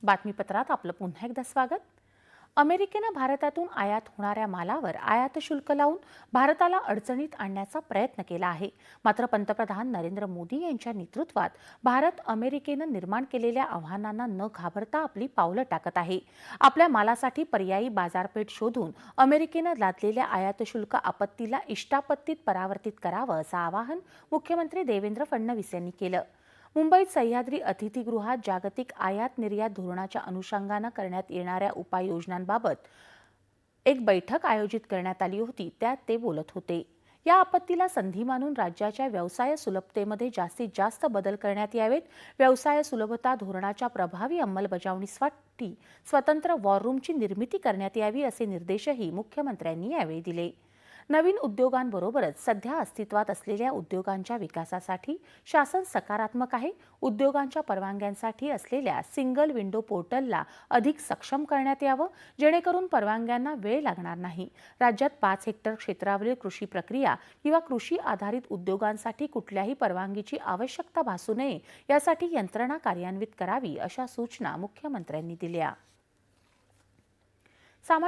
बातमीपत्रात आपलं पुन्हा एकदा स्वागत। अमेरिकेनं भारतातून आयात होणाऱ्या मालावर आयात शुल्क लावून भारताला अडचणीत आणण्याचा प्रयत्न केला आहे। मात्र पंतप्रधान नरेंद्र मोदी यांच्या नेतृत्वात भारत अमेरिकेनं निर्माण केलेल्या आव्हानांना न घाबरता आपली पावलं टाकत आहे। आपल्या मालासाठी पर्यायी बाजारपेठ शोधून अमेरिकेनं लादलेल्या आयात शुल्क आपत्तीला इष्टापत्तीत परावर्तित करावं असं आवाहन मुख्यमंत्री देवेंद्र फडणवीस यांनी केलं। मुंबईत सह्याद्री अतिथीगृहात जागतिक आयात निर्यात धोरणाच्या अनुषंगानं करण्यात येणाऱ्या उपाययोजनांबाबत एक बैठक आयोजित करण्यात आली होती, त्यात ते बोलत होते। या आपत्तीला संधी मानून राज्याच्या व्यवसाय सुलभतेमध्ये जास्तीत जास्त बदल करण्यात यावेत। व्यवसाय सुलभता धोरणाच्या प्रभावी अंमलबजावणीसाठी स्वतंत्र वॉर रूमची निर्मिती करण्यात यावी असे निर्देशही मुख्यमंत्र्यांनी यावेळी दिले। नवीन उद्योगांबरोबरच सध्या अस्तित्वात असलेल्या उद्योगांच्या विकासासाठी शासन सकारात्मक आहे। उद्योगांच्या परवानग्यांसाठी असलेल्या सिंगल विंडो पोर्टलला अधिक सक्षम करण्यात यावं, जेणेकरून परवानग्यांना वेळ लागणार नाही। राज्यात 5 हेक्टर क्षेत्रावरील कृषी प्रक्रिया किंवा कृषी आधारित उद्योगांसाठी कुठल्याही परवानगीची आवश्यकता भासू नये, यासाठी यंत्रणा कार्यान्वित करावी अशा सूचना मुख्यमंत्र्यांनी दिल्या। सामाजिक